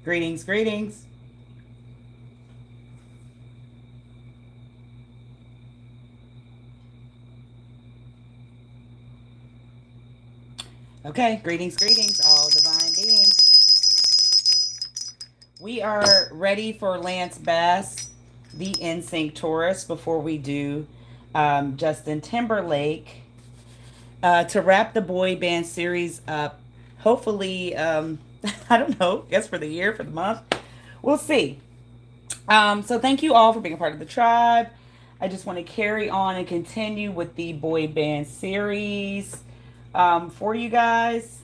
Greetings, greetings. Okay, greetings, greetings, all divine beings. We are ready for Lance Bass, the NSYNC Taurus, before we do Justin Timberlake to wrap the boy band series up. Hopefully, I don't know, guess for the year, for the month. We'll see. So thank you all for being a part of the tribe. I just want to carry on and continue with the boy band series for you guys.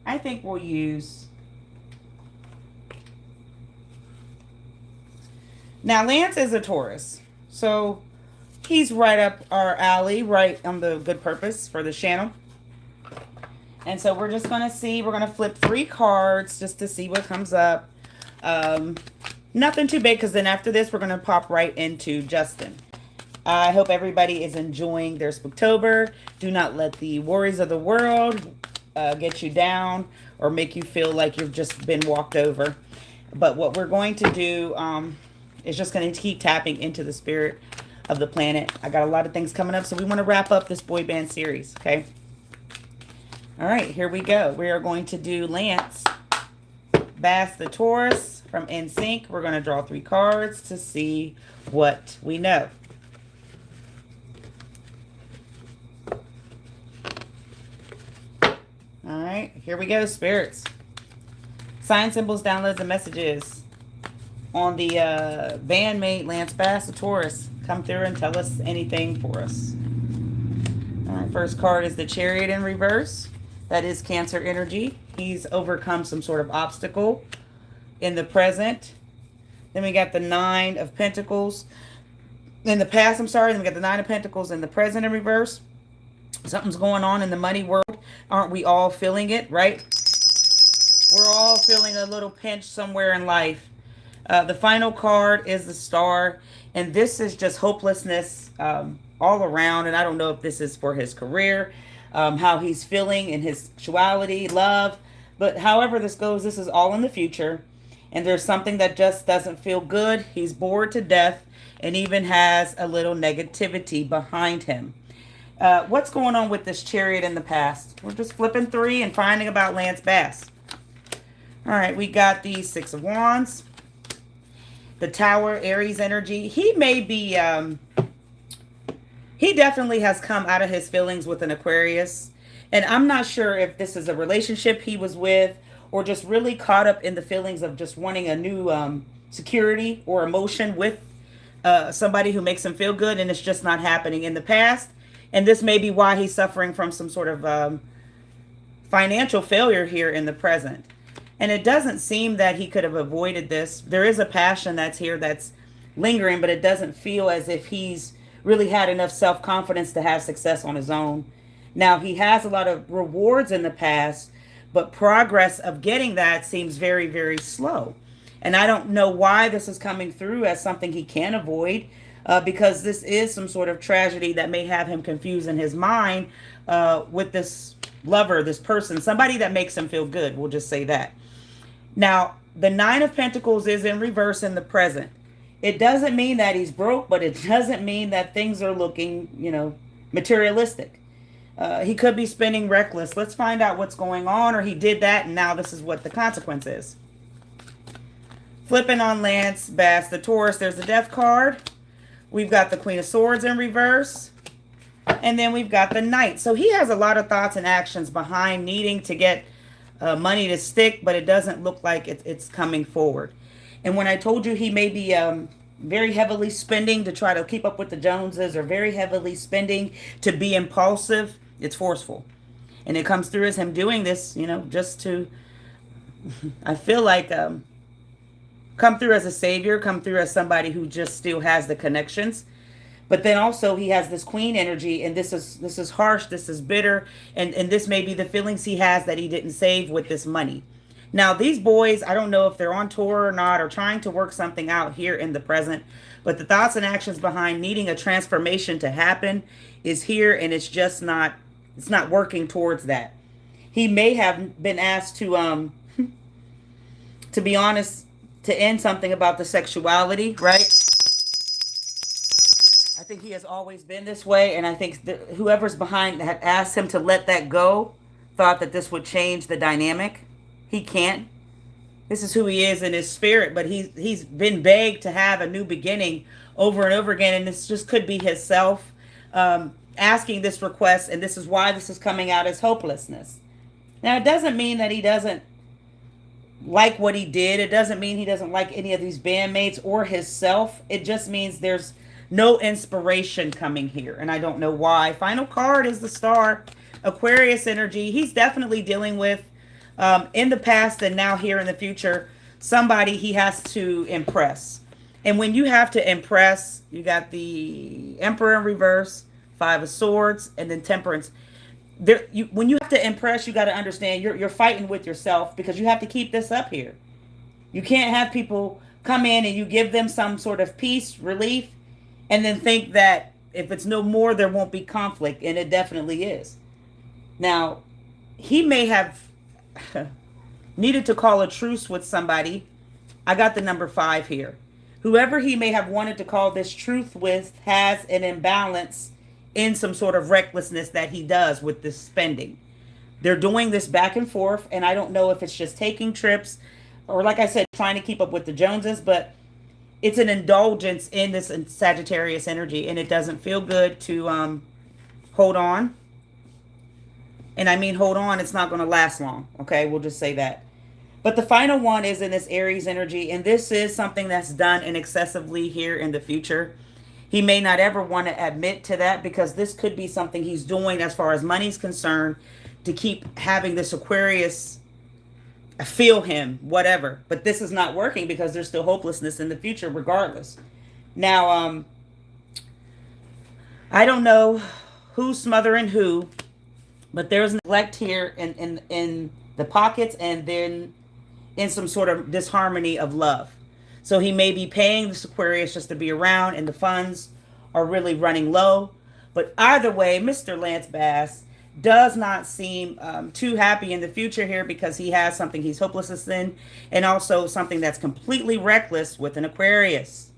I think we'll use. Now, Lance is a Taurus. So he's right up our alley, right on the good purpose for the channel. And so we're just going to see. We're going to flip 3 cards just to see what comes up. Nothing too big, because then after this, we're going to pop right into Justin. I hope everybody is enjoying their Spooktober. Do not let the worries of the world get you down or make you feel like you've just been walked over. But what we're going to do is just going to keep tapping into the spirit of the planet. I got a lot of things coming up, so we want to wrap up this boy band series, okay? All right, here we go. We are going to do Lance Bass the Taurus from NSYNC. We're going to draw 3 cards to see what we know. All right, here we go, spirits. Sign symbols, downloads, and messages on the bandmate Lance Bass the Taurus. Come through and tell us anything for us. All right, first card is the Chariot in reverse. That is Cancer energy. He's overcome some sort of obstacle in the present. Then we got the 9 of Pentacles in the past. I'm sorry. Then we got the 9 of Pentacles in the present in reverse. Something's going on in the money world. Aren't we all feeling it, right? We're all feeling a little pinch somewhere in life. The final card is the Star. And this is just hopelessness all around. And I don't know if this is for his career, how he's feeling in his sexuality, love. But however this goes, this is all in the future. And there's something that just doesn't feel good. He's bored to death and even has a little negativity behind him. What's going on with this Chariot in the past? We're just flipping 3 and finding about Lance Bass. All right, we got the 6 of Wands. The Tower, Aries energy. He may be, he definitely has come out of his feelings with an Aquarius. And I'm not sure if this is a relationship he was with or just really caught up in the feelings of just wanting a new security or emotion with somebody who makes him feel good. And it's just not happening in the past. And this may be why he's suffering from some sort of financial failure here in the present. And it doesn't seem that he could have avoided this. There is a passion that's here that's lingering, but it doesn't feel as if he's really had enough self-confidence to have success on his own. Now, he has a lot of rewards in the past, but progress of getting that seems very, very slow. And I don't know why this is coming through as something he can avoid, because this is some sort of tragedy that may have him confused in his mind with this lover, this person, somebody that makes him feel good. We'll just say that. Now, the 9 of Pentacles is in reverse in the present. It doesn't mean that he's broke, but it doesn't mean that things are looking, materialistic. He could be spending reckless. Let's find out what's going on, or he did that, and now this is what the consequence is. Flipping on Lance Bass, the Taurus, there's the Death card. We've got the Queen of Swords in reverse. And then we've got the Knight. So he has a lot of thoughts and actions behind needing to get money to stick, but it doesn't look like it's coming forward. And when I told you he may be very heavily spending to try to keep up with the Joneses, or very heavily spending to be impulsive, it's forceful. And it comes through as him doing this, just to, I feel like, come through as a savior, come through as somebody who just still has the connections. But then also he has this Queen energy, and this is harsh, this is bitter, and this may be the feelings he has that he didn't save with this money. Now, these boys, I don't know if they're on tour or not, or trying to work something out here in the present, but the thoughts and actions behind needing a transformation to happen is here, and it's just not, it's not working towards that. He may have been asked to be honest, to end something about the sexuality, right? I think he has always been this way, and I think whoever's behind had asked him to let that go thought that this would change the dynamic. He can't. This is who he is in his spirit, but he's been begged to have a new beginning over and over again, and this just could be his self asking this request, and this is why this is coming out as hopelessness. Now, it doesn't mean that he doesn't like what he did. It doesn't mean he doesn't like any of these bandmates or his self. It just means there's no inspiration coming here, and I don't know why. Final card is the Star. Aquarius energy. He's definitely dealing with, in the past and now here in the future, somebody he has to impress. And when you have to impress, you got the Emperor in reverse, Five of Swords, and then Temperance. When you have to impress, you got to understand you're fighting with yourself, because you have to keep this up here. You can't have people come in and you give them some sort of peace, relief, and then think that if it's no more, there won't be conflict, and it definitely is. Now, he may have needed to call a truce with somebody. I got the number 5 here. Whoever he may have wanted to call this truth with has an imbalance in some sort of recklessness that he does with this spending. They're doing this back and forth, and I don't know if it's just taking trips or, like I said, trying to keep up with the Joneses, but it's an indulgence in this Sagittarius energy, and it doesn't feel good to hold on. And I mean hold on, it's not going to last long, okay? We'll just say that. But the final one is in this Aries energy, and this is something that's done in excessively here in the future. He may not ever want to admit to that, because this could be something he's doing as far as money's concerned to keep having this Aquarius feel him, whatever. But this is not working because there's still hopelessness in the future regardless. Now, I don't know who's smothering who, but there's neglect here in the pockets, and then in some sort of disharmony of love. So he may be paying this Aquarius just to be around, and the funds are really running low. But either way, Mr. Lance Bass does not seem too happy in the future here, because he has something he's hopeless in, and also something that's completely reckless with an Aquarius.